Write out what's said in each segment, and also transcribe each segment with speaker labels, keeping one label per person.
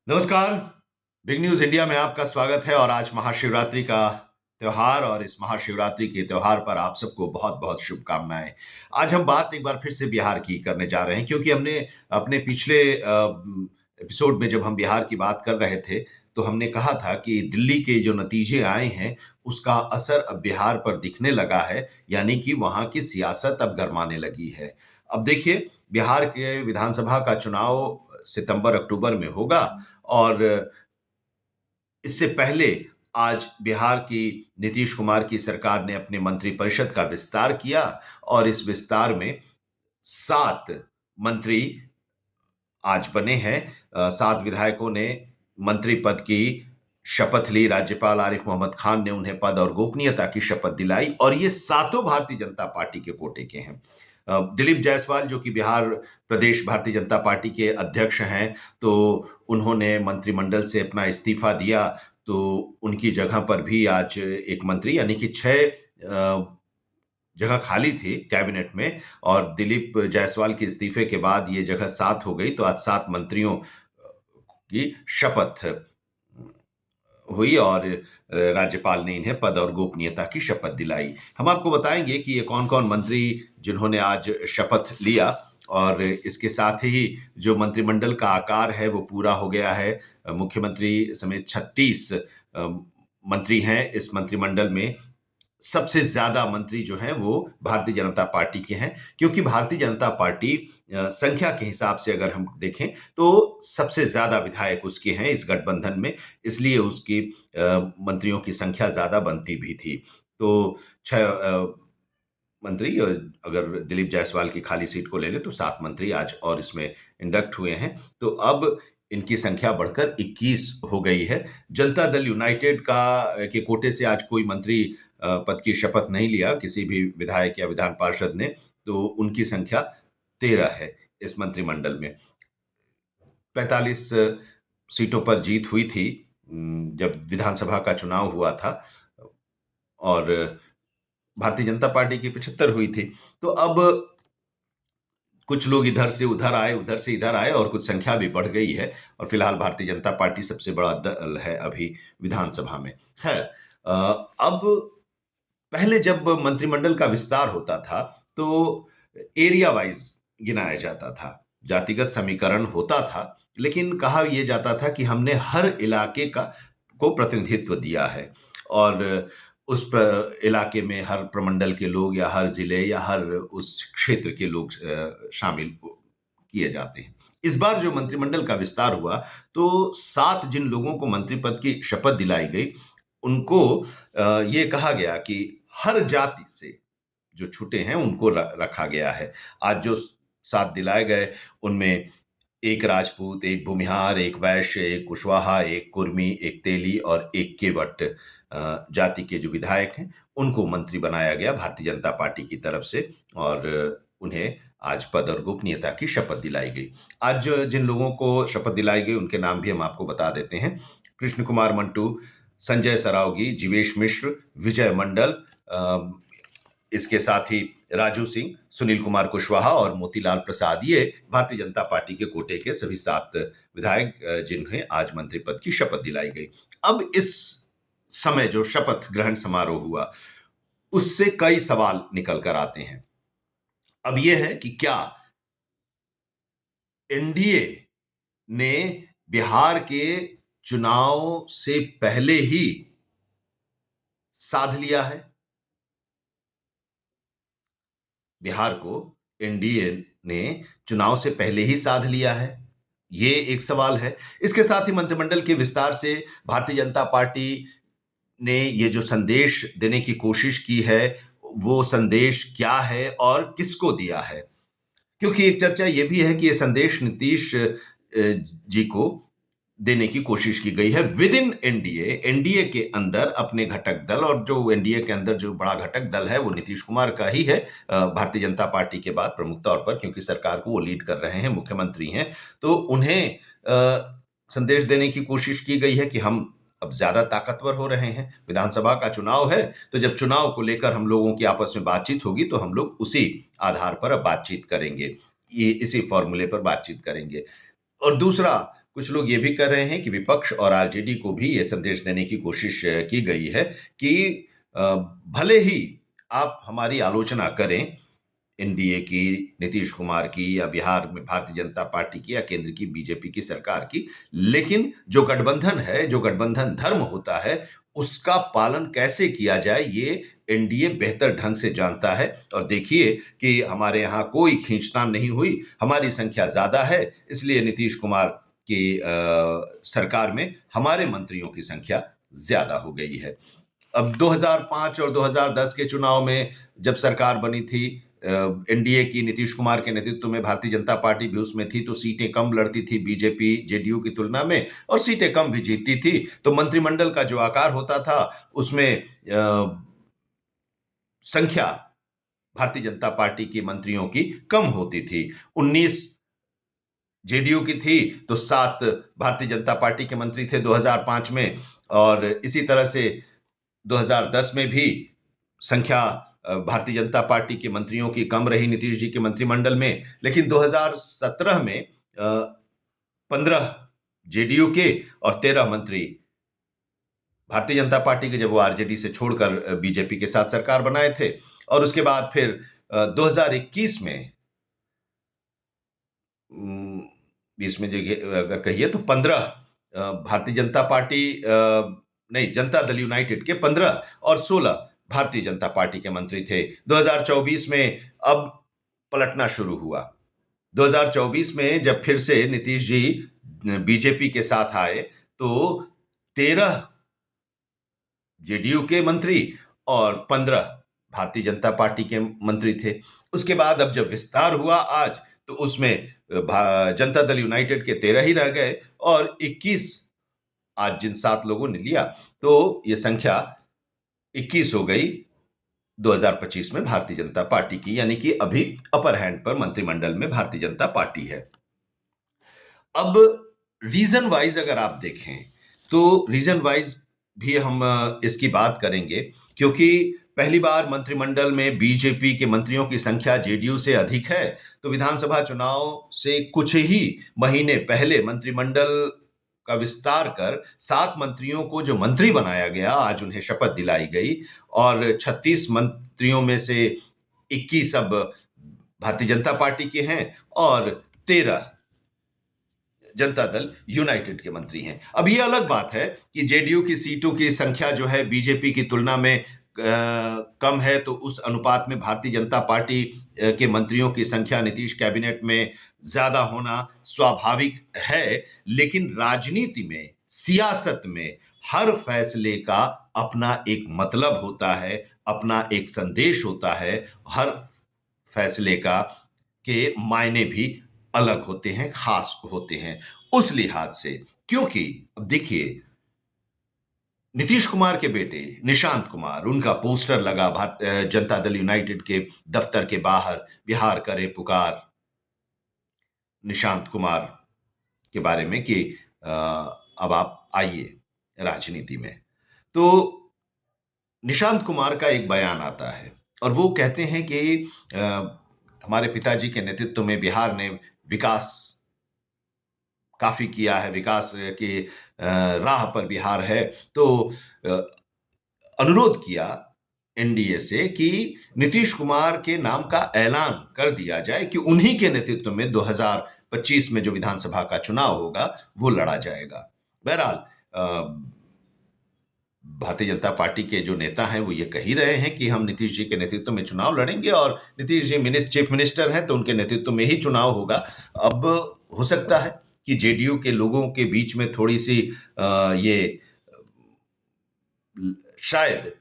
Speaker 1: नमस्कार। Big news India में आपका स्वागत है और आज महाशिवरात्रि का त्योहार और इस महाशिवरात्रि के त्योहार पर आप सबको बहुत-बहुत शुभकामनाएँ। आज हम बात एक बार फिर से बिहार की करने जा रहे हैं क्योंकि हमने अपने पिछले एपिसोड में जब हम बिहार की बात कर रहे थे, तो हमने कहा था कि दिल्ली के जो नतीजे आए हैं, उसका असर अब बिहार पर दिखने लगा है, यानी कि वहाँ की सियासत अब गरमाने लगी है। अब देखिए, बिहार के विधानसभा का चुनाव सितंबर-अक्टूबर में होगा और इससे पहले आज बिहार की नीतीश कुमार की सरकार ने अपने मंत्रिपरिषद का विस्तार किया और इस विस्तार में 7 मंत्री आज बने हैं। 7 विधायकों ने मंत्री पद की शपथ ली। राज्यपाल आरिफ मोहम्मद खान ने उन्हें पद और गोपनीयता की शपथ दिलाई और ये सातों भारतीय जनता पार्टी के कोटे के हैं। दिलीप जायसवाल जो कि बिहार प्रदेश भारतीय जनता पार्टी के अध्यक्ष हैं, तो उन्होंने मंत्रिमंडल से अपना इस्तीफा दिया, तो उनकी जगह पर भी आज एक मंत्री यानी कि 6 जगह खाली थी कैबिनेट में और दिलीप जायसवाल के इस्तीफे के बाद ये जगह 7 हो गई, तो आज 7 मंत्रियों की शपथ हुई और राज्यपाल ने इन्हें पद और गोपनीयता की शपथ दिलाई। हम आपको बताएँगे कि ये कौन-कौन मंत्री जिन्होंने आज शपथ लिया और इसके साथ ही जो मंत्रिमंडल का आकार है वो पूरा हो गया है। मुख्यमंत्री समेत 36 मंत्री हैं इस मंत्रिमंडल में। सबसे ज़्यादा मंत्री जो हैं वो भारतीय जनता पार्टी के हैं क्योंकि भारतीय जनता पार्टी संख्या के हिसाब से अगर हम देखें तो सबसे ज़्यादा विधायक उसके हैं इस गठबंधन में, इसलिए उसकी मंत्रियों की संख्या ज़्यादा बनती भी थी। तो 6 मंत्री अगर दिलीप जायसवाल की खाली सीट को ले लें तो 7 मंत्री आज और इसमें इंडक्ट हुए हैं। तो अब इनकी संख्या बढ़कर 21 हो गई है। जनता दल यूनाइटेड के कोटे से आज कोई मंत्री पद की शपथ नहीं लिया किसी भी विधायक या विधान पार्षद ने, तो उनकी संख्या 13 है इस मंत्रिमंडल में। 45 सीटों पर जीत हुई थी जब विधानसभा का चुनाव हुआ था और भारतीय जनता पार्टी की 75 हुई थी। तो अब कुछ लोग इधर से उधर आए, उधर से इधर आए और कुछ संख्या भी बढ़ गई है और फिलहाल भारतीय जनता पार्टी सबसे बड़ा दल है अभी विधानसभा में। खैर अब पहले जब मंत्रिमंडल का विस्तार होता था, तो एरिया वाइज़ गिनाया जाता था। जातिगत समीकरण होता था, लेकिन कहा ये जाता था कि हमने हर इलाके को प्रतिनिधित्व दिया है और उस इलाके में हर प्रमंडल के लोग या हर जिले या हर उस क्षेत्र के लोग शामिल किए जाते हैं। इस बार जो मंत्रिमंडल का विस्तार हुआ, तो 7 जिन लोगों को मंत्री पद की शपथ दिलाई गई, उनको ये कहा गया कि हर जाति से जो छूटे हैं उनको रखा गया है। आज जो 7 दिलाए गए उनमें एक राजपूत, एक भूमिहार, एक वैश्य, एक कुशवाहा, एक कुर्मी, एक तेली और एक केवट जाति के जो विधायक हैं, उनको मंत्री बनाया गया भारतीय जनता पार्टी की तरफ से और उन्हें आज पद और गोपनीयता की शपथ दिलाई गई। आज जिन लोगों को शपथ दिलाई गई उनके नाम भी हम आपको बता देते हैं। कृष्ण कुमार मंटू, संजय सरावगी, जीवेश मिश्र, विजय मंडल, इसके साथ ही राजू सिंह, सुनील कुमार कुशवाहा और मोतीलाल प्रसाद, ये भारतीय जनता पार्टी के कोटे के सभी 7 विधायक जिन्हें आज मंत्री पद की शपथ दिलाई गई। अब इस समय जो शपथ ग्रहण समारोह हुआ, उससे कई सवाल निकल कर आते हैं। अब ये है कि क्या एनडीए ने बिहार के चुनाव से पहले ही साध लिया है? बिहार को एनडीए ने चुनाव से पहले ही साध लिया है, ये एक सवाल है। इसके साथ ही मंत्रिमंडल के विस्तार से भारतीय जनता पार्टी ने ये जो संदेश देने की कोशिश की है, वो संदेश क्या है और किसको दिया है? क्योंकि एक चर्चा ये भी है कि ये संदेश नीतीश जी को देने की कोशिश की गई है विद इन एनडीए, एनडीए के अंदर अपने घटक दल, और जो एनडीए के अंदर जो बड़ा घटक दल है वो नीतीश कुमार का ही है भारतीय जनता पार्टी के बाद प्रमुख तौर पर, क्योंकि सरकार को वो लीड कर रहे हैं, मुख्यमंत्री हैं। तो उन्हें संदेश देने की कोशिश की गई है कि हम अब ज़्यादा ताकतवर हो रहे हैं। विधानसभा का चुनाव है, तो जब चुनाव को लेकर हम लोगों की आपस में बातचीत होगी तो हम लोग उसी आधार पर अब बातचीत करेंगे। ये इसी फ़ॉर्मूले पर बातचीत करेंगे। और दूसरा कुछ लोग ये भी कह रहे हैं कि विपक्ष और आरजेडी को भी ये संदेश देने की कोशिश की गई है कि भले ही आप हमारी आलोचना करें, एनडीए की, नीतीश कुमार की या बिहार में भारतीय जनता पार्टी की या केंद्र की बीजेपी की सरकार की, लेकिन जो गठबंधन है, जो गठबंधन धर्म होता है, उसका पालन कैसे किया जाए, ये एनडीए बेहतर ढंग से जानता है। और देखिए कि हमारे यहाँ कोई खींचतान नहीं हुई, हमारी संख्या ज़्यादा है, इसलिए नीतीश कुमार की सरकार में हमारे मंत्रियों की संख्या ज़्यादा हो गई है। अब 2005 और 2010 के चुनाव में जब सरकार बनी थी, एनडीए की, नीतीश कुमार के नेतृत्व में भारतीय जनता पार्टी भी उसमें थी, तो सीटें कम लड़ती थी बीजेपी जेडीयू की तुलना में, और सीटें कम भी जीतती थी। तो मंत्रिमंडल का जो आकार होता था उसमें संख्या भारतीय जनता पार्टी के मंत्रियों की कम होती थी। 19 जेडीयू की थी तो 7 भारतीय जनता पार्टी के मंत्री थे 2005 में, और इसी तरह से 2010 में भी संख्या भारतीय जनता पार्टी के मंत्रियों की कम रही नीतीश जी के मंत्रिमंडल में। लेकिन 2017 में 15 जेडीयू के और 13 मंत्री भारतीय जनता पार्टी के, जब वो आरजेडी से छोड़कर बीजेपी के साथ सरकार बनाए थे। और उसके बाद फिर 2021 में 20 में अगर कहिए तो 15 भारतीय जनता पार्टी नहीं, जनता दल यूनाइटेड के 15 और 16 भारतीय जनता पार्टी के मंत्री थे। 2024 में अब पलटना शुरू हुआ। 2024 में जब फिर से नीतीश जी बीजेपी के साथ आए तो 13 जेडीयू के मंत्री और 15 भारतीय जनता पार्टी के मंत्री थे। उसके बाद अब जब विस्तार हुआ आज, तो उसमें जनता दल यूनाइटेड के 13 ही रह गए और 21 आज जिन 7 लोगों ने लिया, तो ये संख्या 21 हो गई 2025 में भारतीय जनता पार्टी की, यानी कि अभी अपर हैंड पर मंत्रिमंडल में भारतीय जनता पार्टी है। अब रीजन वाइज अगर आप देखें तो रीजन वाइज भी हम इसकी बात करेंगे, क्योंकि पहली बार मंत्रिमंडल में बीजेपी के मंत्रियों की संख्या जेडीयू से अधिक है। तो विधानसभा चुनाव से कुछ ही महीने पहले मंत्रिमंडल का विस्तार कर 7 मंत्रियों को जो मंत्री बनाया गया, आज उन्हें शपथ दिलाई गई, और 36 मंत्रियों में से 21 अब भारतीय जनता पार्टी के हैं और 13 जनता दल यूनाइटेड के मंत्री हैं। अब ये अलग बात है कि जेडीयू की सीटों की संख्या जो है बीजेपी की तुलना में कम है, तो उस अनुपात में भारतीय जनता पार्टी के मंत्रियों की संख्या नीतीश कैबिनेट में ज्यादा होना स्वाभाविक है। लेकिन राजनीति में, सियासत में हर फैसले का अपना एक मतलब होता है, अपना एक संदेश होता है। हर फैसले का के मायने भी अलग होते हैं, खास होते हैं उस लिहाज से। क्योंकि अब देखिए, नीतीश कुमार के बेटे निशांत कुमार, उनका पोस्टर लगा जनता दल यूनाइटेड के दफ्तर के बाहर, बिहार करे पुकार, निशांत कुमार के बारे में कि अब आप आइए राजनीति में। तो निशांत कुमार का एक बयान आता है और वो कहते हैं कि हमारे पिताजी के नेतृत्व में बिहार ने विकास काफी किया है, विकास की राह पर बिहार है। तो अनुरोध किया एनडीए से कि नीतीश कुमार के नाम का ऐलान कर दिया जाए कि उन्हीं के नेतृत्व में 2025 में जो विधानसभा का चुनाव होगा वो लड़ा जाएगा। बहरहाल भारतीय जनता पार्टी के जो नेता हैं वो ये कह ही रहे हैं कि हम नीतीश जी के नेतृत्व में चुनाव लड़ेंगे, और नीतीश जी चीफ मिनिस्टर हैं तो उनके नेतृत्व में ही चुनाव होगा। अब हो सकता है कि जेडीयू के लोगों के बीच में थोड़ी सी ये शायद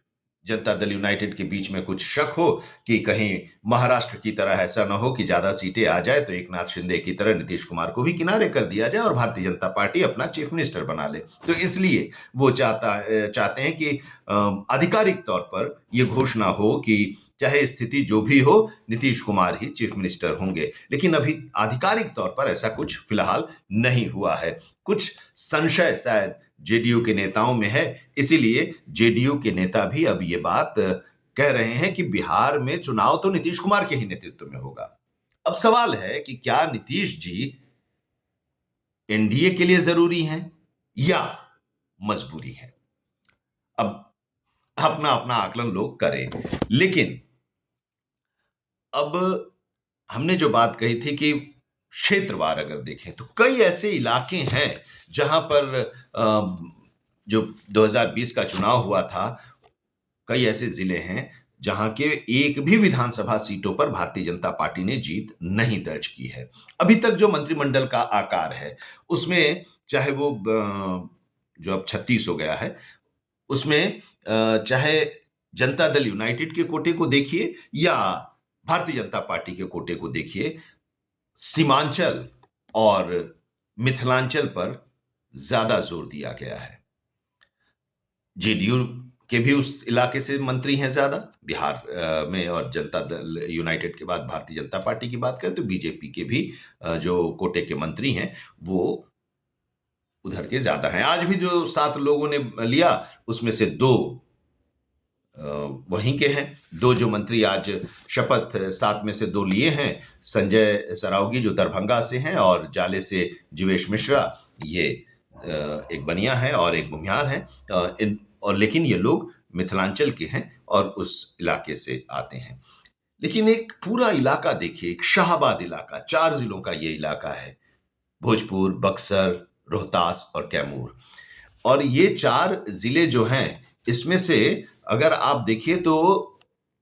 Speaker 1: जनता दल यूनाइटेड के बीच में कुछ शक हो कि कहीं महाराष्ट्र की तरह ऐसा न हो कि ज्यादा सीटें आ जाए तो एकनाथ शिंदे की तरह नीतीश कुमार को भी किनारे कर दिया जाए और भारतीय जनता पार्टी अपना चीफ मिनिस्टर बना ले। तो इसलिए वो चाहते हैं कि आधिकारिक तौर पर ये घोषणा हो कि चाहे स्थिति जो भी हो, नीतीश कुमार ही चीफ मिनिस्टर होंगे। लेकिन अभी आधिकारिक तौर पर ऐसा कुछ फिलहाल नहीं हुआ है। कुछ संशय शायद जेडीयू के नेताओं में है, इसीलिए जेडीयू के नेता भी अब ये बात कह रहे हैं कि बिहार में चुनाव तो नीतीश कुमार के ही नेतृत्व में होगा। अब सवाल है कि क्या नीतीश जी एनडीए के लिए जरूरी हैं या मजबूरी है। अब अपना अपना आकलन लोग करें, लेकिन अब हमने जो बात कही थी कि क्षेत्रवार अगर देखें तो कई ऐसे इलाके हैं जहां पर जो 2020 का चुनाव हुआ था, कई ऐसे जिले हैं जहां के एक भी विधानसभा सीटों पर भारतीय जनता पार्टी ने जीत नहीं दर्ज की है। अभी तक जो मंत्रिमंडल का आकार है उसमें, चाहे वो जो अब 36 हो गया है, उसमें चाहे जनता दल यूनाइटेड के कोटे को देखिए या भारतीय जनता पार्टी के कोटे को देखिए, सीमांचल और मिथिलांचल पर ज्यादा जोर दिया गया है। जेडीयू के भी उस इलाके से मंत्री हैं ज्यादा बिहार में, और जनता दल यूनाइटेड के बाद भारतीय जनता पार्टी की बात करें तो बीजेपी के भी जो कोटे के मंत्री हैं वो उधर के ज्यादा हैं। आज भी जो 7 लोगों ने लिया उसमें से 2 वहीं के हैं। 2 जो मंत्री आज शपथ 7 में से 2 लिए हैं, संजय सरावगी जो दरभंगा से हैं और जाले से जीवेश मिश्रा, ये एक बनिया है और एक भूमिहार है। लेकिन ये लोग मिथिलांचल के हैं और उस इलाके से आते हैं। लेकिन एक पूरा इलाका देखिए, एक शाहाबाद इलाका, 4 जिलों का ये इलाका है, भोजपुर, बक्सर, रोहतास और कैमूर। और ये 4 जिले जो हैं, इसमें से अगर आप देखिए तो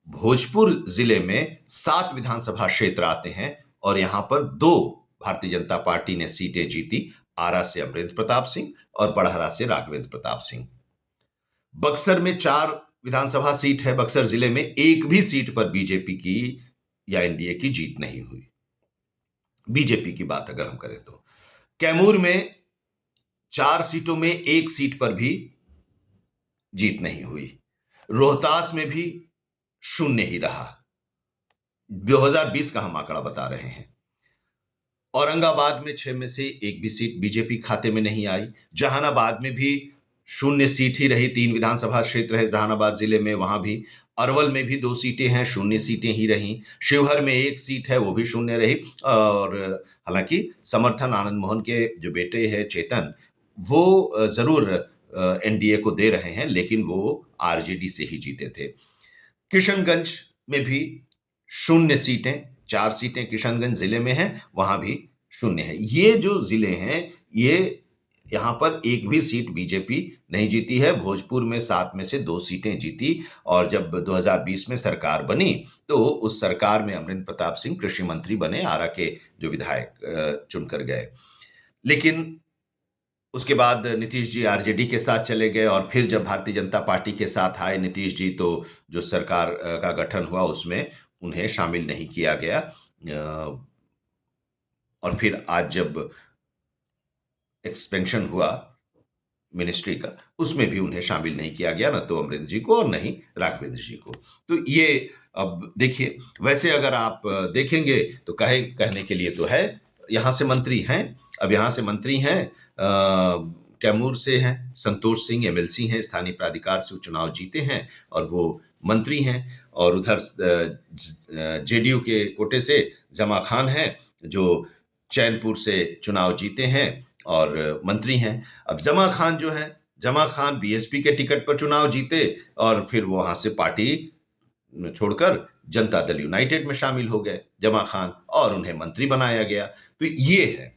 Speaker 1: भोजपुर जिले में 7 विधानसभा क्षेत्र आते हैं और यहां पर 2 भारतीय जनता पार्टी ने सीटें जीती, आरा से अमरेंद्र प्रताप सिंह और बड़हरा से राघवेंद्र प्रताप सिंह। बक्सर में 4 विधानसभा सीट है, बक्सर जिले में एक भी सीट पर बीजेपी की या एनडीए की जीत नहीं हुई, बीजेपी की बात अगर हम करें तो। कैमूर में 4 सीटों में 1 सीट पर भी जीत नहीं हुई। रोहतास में भी शून्य ही रहा। 2020 का हम आंकड़ा बता रहे हैं। औरंगाबाद में 6 में से 1 भी सीट बीजेपी खाते में नहीं आई। जहानाबाद में भी शून्य सीट ही रही, 3 विधानसभा क्षेत्र है जहानाबाद जिले में, वहां भी। अरवल में भी 2 सीटें हैं, शून्य सीटें ही रहीं। शिवहर में 1 सीट है, वो भी शून्य रही। और हालांकि समर्थन आनंद मोहन के जो बेटे हैं चेतन, वो जरूर एनडीए को दे रहे हैं, लेकिन वो आरजेडी से ही जीते थे। किशनगंज में भी शून्य सीटें, 4 सीटें किशनगंज जिले में हैं, वहां भी शून्य है। ये जो जिले हैं, ये यहां पर एक भी सीट बीजेपी नहीं जीती है। भोजपुर में 7 में से 2 सीटें जीती और जब 2020 में सरकार बनी तो उस सरकार में अमरेंद्र प्रताप सिंह कृषि मंत्री बने, आरा के जो विधायक चुनकर गए। लेकिन उसके बाद नीतीश जी आरजेडी के साथ चले गए और फिर जब भारतीय जनता पार्टी के साथ आए नीतीश जी, तो जो सरकार का गठन हुआ उसमें उन्हें शामिल नहीं किया गया। और फिर आज जब एक्सपेंशन हुआ मिनिस्ट्री का, उसमें भी उन्हें शामिल नहीं किया गया, न तो अमरिंदर जी को और न ही राघवेंद्र जी को। तो ये अब देखिए, वैसे अगर आप देखेंगे तो कहने के लिए तो है, यहां से मंत्री हैं। अब यहां से मंत्री हैं, कैमूर से हैं संतोष सिंह, एमएलसी हैं, स्थानीय प्राधिकार से चुनाव जीते हैं और वो मंत्री हैं। और उधर जेडीयू के कोटे से जमा खान हैं जो चैनपुर से चुनाव जीते हैं और मंत्री हैं। अब जमा खान बीएसपी के टिकट पर चुनाव जीते और फिर वहां से पार्टी छोड़कर जनता दल यूनाइटेड में शामिल हो गए जमा खान, और उन्हें मंत्री बनाया गया। तो ये है,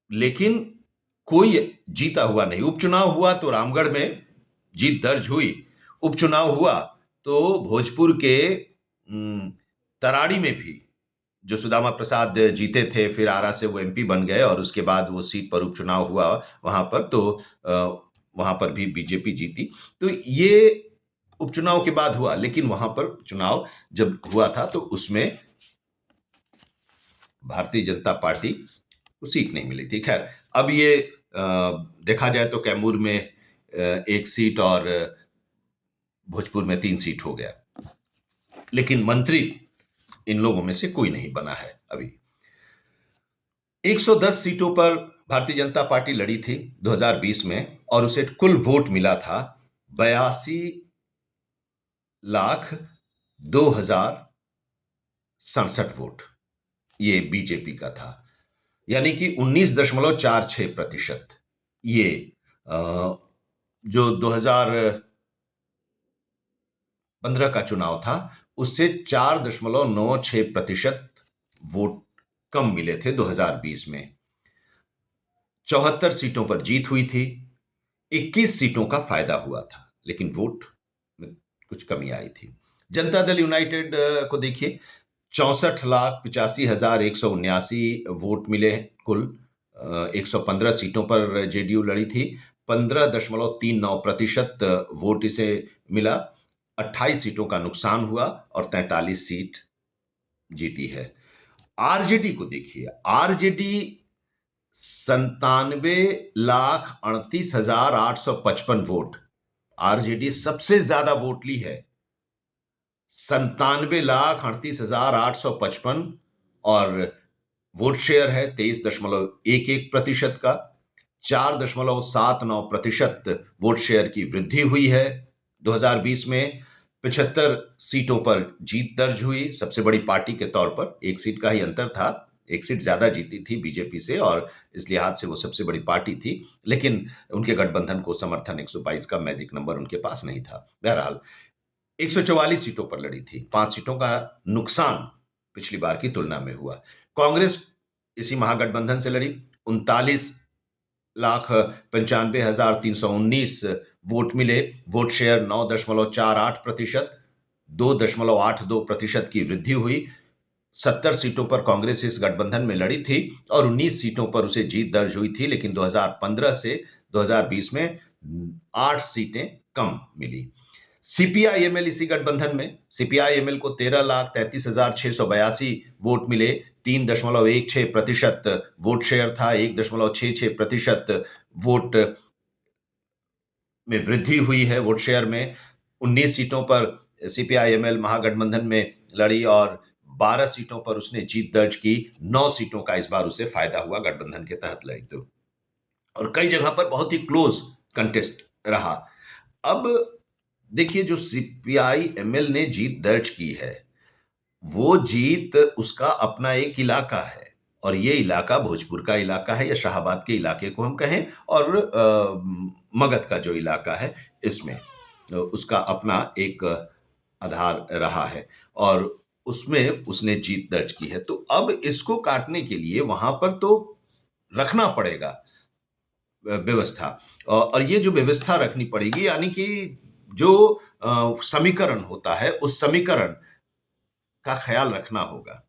Speaker 1: लेकिन कोई जीता हुआ नहीं। उपचुनाव हुआ तो रामगढ़ में जीत दर्ज हुई। उपचुनाव हुआ तो भोजपुर के तराड़ी में भी जो सुदामा प्रसाद जीते थे, फिर आरा से वो एमपी बन गए और उसके बाद वो सीट पर उपचुनाव हुआ वहां पर, तो वहां पर भी बीजेपी जीती। तो ये उपचुनाव के बाद हुआ, लेकिन वहां पर चुनाव जब हुआ था तो उसमें भारतीय जनता पार्टी को सीट नहीं मिली थी। खैर, अब ये देखा जाए तो कैमूर में 1 सीट और भोजपुर में 3 सीट हो गया, लेकिन मंत्री इन लोगों में से कोई नहीं बना है अभी। 110 सीटों पर भारतीय जनता पार्टी लड़ी थी 2020 में और उसे कुल वोट मिला था 82,02,067 वोट। ये बीजेपी का था। यानी कि 19.46%। ये अ, जो 2015 का चुनाव था, उससे 4.96% वोट कम मिले थे 2020 में। 74 सीटों पर जीत हुई थी, 21 सीटों का फायदा हुआ था, लेकिन वोट में कुछ कमी आई थी। जनता दल यूनाइटेड को देखिए, 64,85,179 वोट मिले कुल। 115 सीटों पर जेडीयू लड़ी थी। 15.39% वोट इसे मिला। 28 सीटों का नुकसान हुआ और 43 सीट जीती है। आरजेडी को देखिए, आरजेडी 97,38,855 वोट। आरजेडी सबसे ज्यादा वोट ली है, 97,38,855, और वोट शेयर है 23.11% का। 4.79% वोट शेयर की वृद्धि हुई है 2020 में। 75 सीटों पर जीत दर्ज हुई। सबसे बड़ी पार्टी के तौर पर एक सीट का ही अंतर था, एक सीट ज्यादा जीती थी बीजेपी से, और इस लिहाज से वो सबसे बड़ी पार्टी थी। लेकिन उनके गठबंधन को समर्थन 122 का मैजिक नंबर उनके पास नहीं था। बहरहाल 144 सीटों पर लड़ी थी, 5 सीटों का नुकसान पिछली बार की तुलना में हुआ। कांग्रेस इसी महागठबंधन से लड़ी, 39,95,319 वोट मिले। वोट शेयर 9.48%, 2.82% की वृद्धि हुई। 70 सीटों पर कांग्रेस इस गठबंधन में लड़ी थी और 19 सीटों पर उसे जीत दर्ज हुई थी, लेकिन 2015 से 2020 में 8 सीटें कम मिली। सीपीआई-एमएल इसी गठबंधन में, सीपीआई-एमएल को 13,33,682 वोट मिले। 3.16% वोट शेयर था। 1.66% वोट में वृद्धि हुई है वोट शेयर में। 19 सीटों पर सीपीआई-एमएल महागठबंधन में लड़ी और 12 सीटों पर उसने जीत दर्ज की। 9 सीटों का इस बार उसे फायदा हुआ, गठबंधन के तहत लड़ी तो। और कई जगह पर बहुत ही क्लोज कंटेस्ट रहा। अब देखिए, जो सीपीआई-एमएल ने जीत दर्ज की है, वो जीत उसका अपना एक इलाका है, और ये इलाका भोजपुर का इलाका है, या शाहाबाद के इलाके को हम कहें, और मगध का जो इलाका है इसमें उसका अपना एक आधार रहा है, और उसमें उसने जीत दर्ज की है। तो अब इसको काटने के लिए वहां पर तो रखना पड़ेगा व्यवस्था, और ये जो व्यवस्था रखनी पड़ेगी, यानी कि जो समीकरण होता है, उस समीकरण का ख्याल रखना होगा।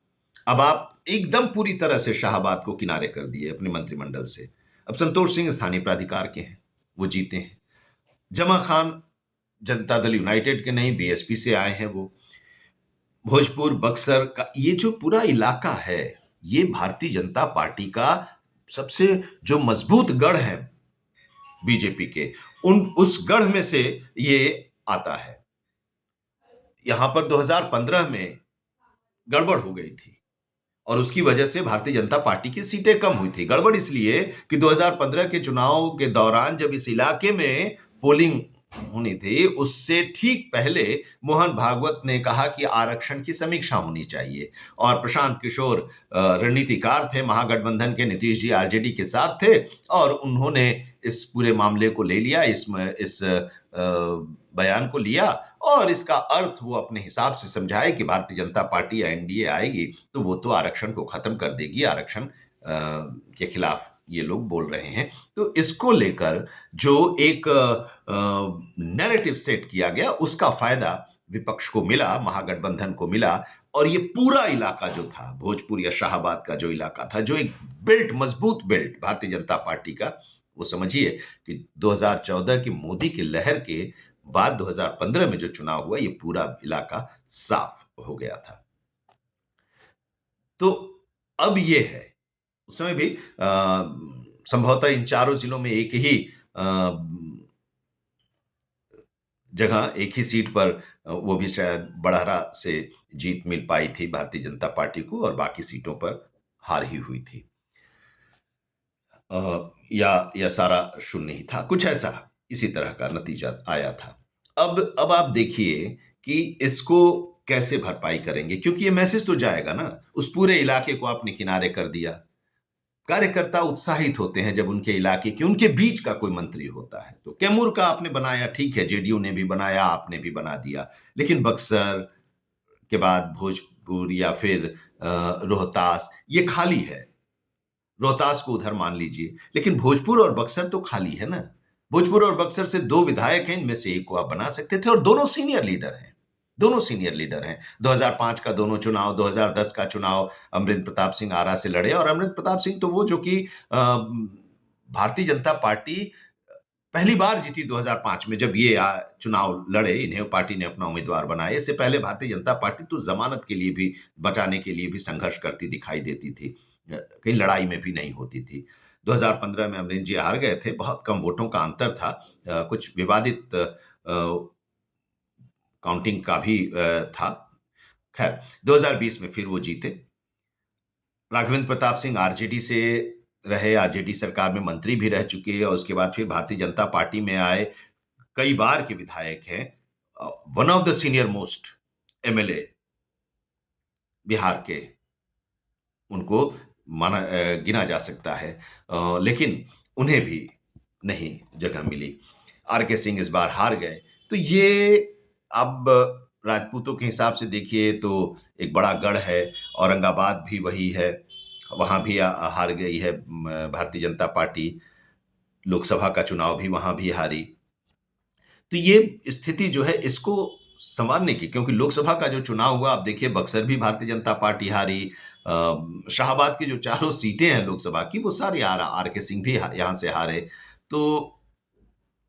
Speaker 1: अब आप एकदम पूरी तरह से शाहाबाद को किनारे कर दिए अपने मंत्रिमंडल से। अब संतोष सिंह स्थानीय प्राधिकार के हैं, वो जीते हैं। जमा खान जनता दल यूनाइटेड के नहीं, बीएसपी से आए हैं वो। भोजपुर, बक्सर का ये जो पूरा इलाका है, ये भारतीय जनता पार्टी का सबसे जो मजबूत गढ़ है बीजेपी के, उस गढ़ में से ये आता है। यहां पर 2015 में गड़बड़ हो गई थी, और उसकी वजह से भारतीय जनता पार्टी की सीटें कम हुई थी। गड़बड़ इसलिए कि 2015 के चुनाव के दौरान जब इस इलाके में पोलिंग होनी थी, उससे ठीक पहले मोहन भागवत ने कहा कि आरक्षण की समीक्षा होनी चाहिए, और प्रशांत किशोर रणनीतिकार थे, महागठबंधन के, नीतीश जी आरजेडी के साथ थे, और उन्होंने इस पूरे मामले को ले लिया, इस बयान को लिया, और इसका अर्थ वो अपने हिसाब से समझाए कि भारतीय जनता पार्टी या एनडीए आएगी तो वो तो आरक्षण को खत्म कर देगी, आरक्षण के खिलाफ ये लोग बोल रहे हैं। तो इसको लेकर जो एक नैरेटिव सेट किया गया, उसका फायदा विपक्ष को मिला, महागठबंधन को मिला, और ये पूरा इलाका जो था, भोजपुर या शाहाबाद का जो इलाका था, जो एक बेल्ट, मजबूत बेल्ट भारतीय जनता पार्टी का, वो समझिए कि 2014 की मोदी की लहर के बाद 2015 में जो चुनाव हुआ, ये पूरा इलाका साफ हो गया था। तो अब ये है, उस समय भी संभवतः इन चारों जिलों में एक ही जगह, एक ही सीट पर वो भी शायद बड़हरा से जीत मिल पाई थी भारतीय जनता पार्टी को, और बाकी सीटों पर हार ही हुई थी। या सारा शून्य ही था, कुछ ऐसा इसी तरह का नतीजा आया था। अब आप देखिए कि इसको कैसे भरपाई करेंगे, क्योंकि ये मैसेज तो जाएगा ना, उस पूरे इलाके को आपने किनारे कर दिया। कार्यकर्ता उत्साहित होते हैं जब उनके इलाके के, उनके बीच का कोई मंत्री होता है। तो कैमूर का आपने बनाया, ठीक है, जेडीयू ने भी बनाया, आपने भी बना दिया। लेकिन बक्सर के बाद भोजपुर या फिर रोहतास, ये खाली है। रोहतास को उधर मान लीजिए, लेकिन भोजपुर और बक्सर तो खाली है ना। भोजपुर और बक्सर से 2 विधायक हैं, इनमें से एक को आप बना सकते थे, और दोनों सीनियर लीडर हैं। दोनों सीनियर लीडर हैं। 2005 का दोनों चुनाव, 2010 का चुनाव अमरिंदर प्रताप सिंह आरा से लड़े, और अमरिंदर प्रताप सिंह तो वो जो कि भारतीय जनता पार्टी पहली बार जीती 2005 में, जब ये चुनाव लड़े, इन्हें पार्टी ने अपना उम्मीदवार बनाया। इससे पहले भारतीय जनता पार्टी तो जमानत के लिए भी, बचाने के लिए भी संघर्ष करती दिखाई देती थी। कहीं लड़ाई में भी नहीं होती थी। 2015 में अमरिंदर जी हार गए थे, बहुत कम वोटों का अंतर था। कुछ विवादित काउंटिंग का भी था। खैर, 2020 में फिर वो जीते। राघवेंद्र प्रताप सिंह आरजेडी से रहे, आरजेडी सरकार में मंत्री भी रह चुके हैं, और उसके बाद फिर भारतीय जनता पार्टी में आए, कई बार के विधायक हैं। One of the senior most MLA Bihar के, उनको गिना जा सकता है। लेकिन उन्हें भी नहीं जगह मिली। आर के सिंह इस बार हार गए। तो ये, अब राजपूतों के हिसाब से देखिए तो एक बड़ा गढ़ है। औरंगाबाद भी वही है, वहां भी हार गई है भारतीय जनता पार्टी। लोकसभा का चुनाव भी वहां भी हारी। तो ये स्थिति जो है, इसको संवारने की, क्योंकि लोकसभा का जो चुनाव हुआ, आप देखिए बक्सर भी भारतीय जनता पार्टी हारी। शाहाबाद की जो चारों सीटें हैं लोकसभा की, वो सारी आर के सिंह भी यहाँ से हारे। तो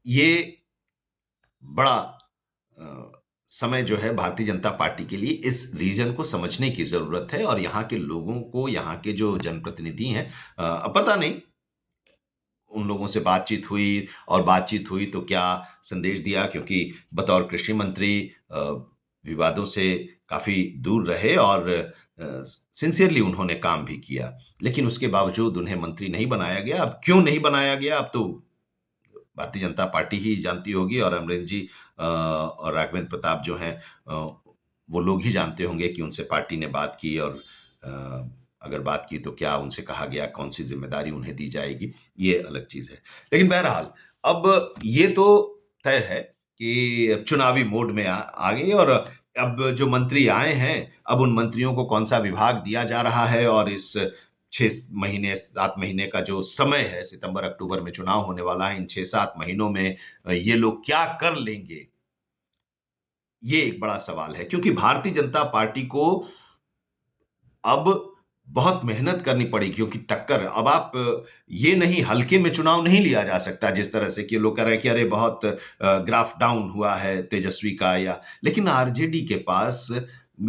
Speaker 1: ये बड़ा समय जो है भारतीय जनता पार्टी के लिए, इस रीजन को समझने की जरूरत है, और यहाँ के लोगों को, यहाँ के जो जनप्रतिनिधि हैं, अब पता नहीं उन लोगों से बातचीत हुई, और बातचीत हुई तो क्या संदेश दिया, क्योंकि बतौर कृषि मंत्री विवादों से काफी दूर रहे, और सिंसियरली उन्होंने काम भी किया। लेकिन उसके बावजूद उन्हें मंत्री नहीं बनाया गया। अब क्यों नहीं बनाया गया, अब तो भारतीय जनता पार्टी ही जानती होगी, और अमरिंदर जी और राघवेंद्र प्रताप जो हैं, वो लोग ही जानते होंगे कि उनसे पार्टी ने बात की, और अगर बात की तो क्या उनसे कहा गया, कौन सी जिम्मेदारी उन्हें दी जाएगी, ये अलग चीज है। लेकिन बहरहाल, अब ये तो तय है कि अब चुनावी मोड में आ गए, और अब जो मंत्री आए हैं, अब उन मंत्रियों को कौन सा विभाग दिया जा रहा है, और इस 6 महीने 7 महीने का जो समय है, सितंबर अक्टूबर में चुनाव होने वाला है, इन 6-7 महीनों में ये लोग क्या कर लेंगे, ये एक बड़ा सवाल है। क्योंकि भारतीय जनता पार्टी को अब बहुत मेहनत करनी पड़ेगी, क्योंकि टक्कर, अब आप ये नहीं, हल्के में चुनाव नहीं लिया जा सकता, जिस तरह से कि लोग कह रहे हैं कि अरे बहुत ग्राफ डाउन हुआ है तेजस्वी का, या, लेकिन आरजेडी के पास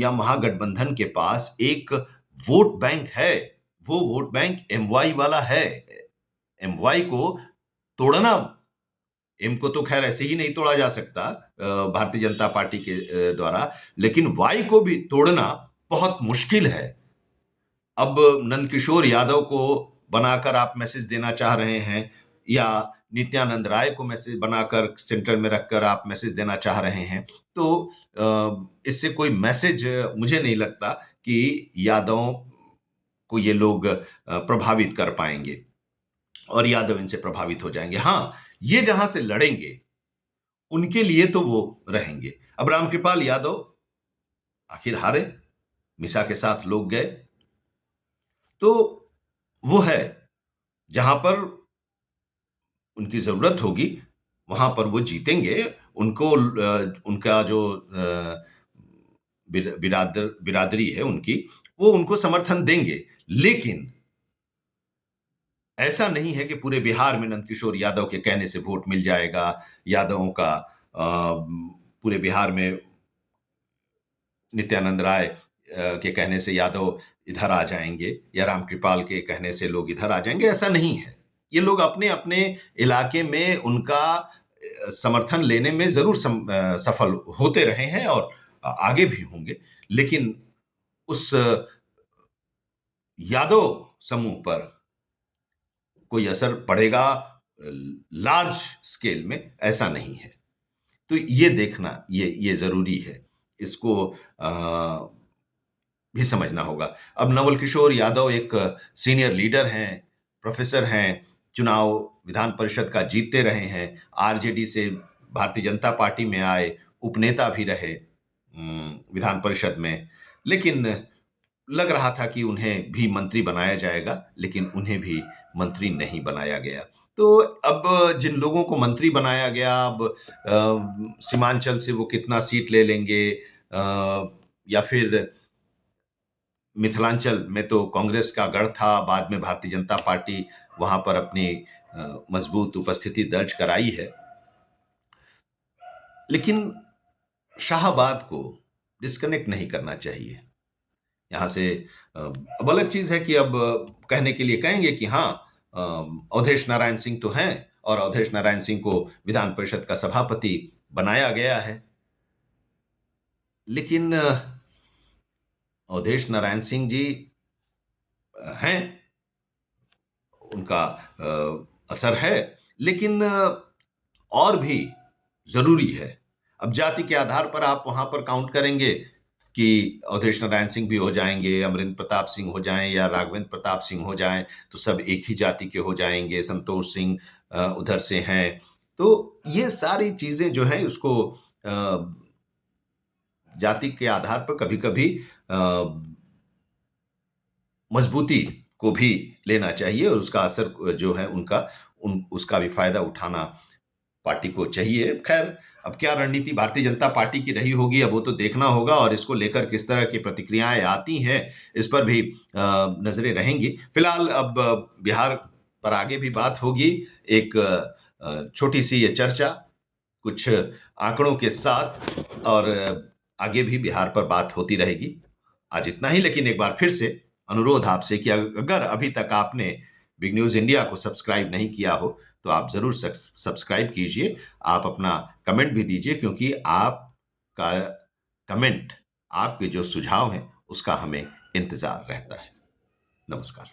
Speaker 1: या महागठबंधन के पास एक वोट बैंक है। वो वोट बैंक एमवाई वाला है। एमवाई को तोड़ना, एम को तो खैर ऐसे ही नहीं तोड़ा जा सकता भारतीय जनता पार्टी के द्वारा, लेकिन वाई को भी तोड़ना बहुत मुश्किल है। अब नंदकिशोर यादव को बनाकर आप मैसेज देना चाह रहे हैं, या नित्यानंद राय को मैसेज बनाकर सेंटर में रखकर आप मैसेज देना चाह रहे हैं, तो इससे कोई मैसेज मुझे नहीं लगता कि यादवों को ये लोग प्रभावित कर पाएंगे, और यादव इनसे प्रभावित हो जाएंगे। हाँ, ये जहां से लड़ेंगे उनके लिए तो वो रहेंगे। अब रामकृपाल यादव आखिर हारे, मिसा के साथ लोग गए, तो वो है जहां पर उनकी जरूरत होगी, वहां पर वो जीतेंगे। उनको उनका जो बिरादरी है उनकी, वो उनको समर्थन देंगे। लेकिन ऐसा नहीं है कि पूरे बिहार में नंदकिशोर यादव के कहने से वोट मिल जाएगा। यादवों का पूरे बिहार में नित्यानंद राय के कहने से यादव इधर आ जाएंगे, या रामकृपाल के कहने से लोग इधर आ जाएंगे, ऐसा नहीं है। ये लोग अपने अपने इलाके में उनका समर्थन लेने में जरूर सफल होते रहे हैं, और आगे भी होंगे। लेकिन उस यादव समूह पर कोई असर पड़ेगा लार्ज स्केल में, ऐसा नहीं है। तो ये देखना, ये जरूरी है, इसको भी समझना होगा। अब नवल किशोर यादव एक सीनियर लीडर हैं, प्रोफेसर हैं, चुनाव विधान परिषद का जीतते रहे हैं, आरजेडी से भारतीय जनता पार्टी में आए, उपनेता भी रहे विधान परिषद में। लेकिन लग रहा था कि उन्हें भी मंत्री बनाया जाएगा, लेकिन उन्हें भी मंत्री नहीं बनाया गया। तो अब जिन लोगों को मंत्री बनाया गया, अब सीमांचल से वो कितना सीट ले लेंगे, या फिर मिथिलांचल में तो कांग्रेस का गढ़ था, बाद में भारतीय जनता पार्टी वहां पर अपनी मजबूत उपस्थिति दर्ज कराई है। लेकिन शाहाबाद को डिस्कनेक्ट नहीं करना चाहिए यहाँ से। अब अलग चीज है कि अब कहने के लिए कहेंगे कि हाँ, अवधेश नारायण सिंह तो हैं और अवधेश नारायण सिंह को विधान परिषद का सभापति बनाया गया है। लेकिन अवधेश नारायण सिंह जी हैं, उनका असर है, लेकिन और भी जरूरी है। अब जाति के आधार पर आप वहां पर काउंट करेंगे कि अवधेश नारायण सिंह भी हो जाएंगे, अमरिंदर प्रताप सिंह हो जाएं या राघवेंद्र प्रताप सिंह हो जाएं, तो सब एक ही जाति के हो जाएंगे। संतोष सिंह उधर से हैं। तो ये सारी चीजें जो है उसको जाति के आधार पर कभी कभी मजबूती को भी लेना चाहिए और उसका असर जो है उसका भी फायदा उठाना पार्टी को चाहिए। खैर, अब क्या रणनीति भारतीय जनता पार्टी की रही होगी, अब वो तो देखना होगा, और इसको लेकर किस तरह की प्रतिक्रियाएं आती हैं इस पर भी नजरें रहेंगी। फिलहाल अब बिहार पर आगे भी बात होगी। एक छोटी सी ये चर्चा कुछ आंकड़ों के साथ, और आगे भी बिहार पर बात होती रहेगी। आज इतना ही, लेकिन एक बार फिर से अनुरोध आपसे कि अगर अभी तक आपने बिग न्यूज इंडिया को सब्सक्राइब नहीं किया हो तो आप जरूर सब्सक्राइब कीजिए। आप अपना कमेंट भी दीजिए, क्योंकि आपका कमेंट, आपके जो सुझाव हैं, उसका हमें इंतजार रहता है। नमस्कार।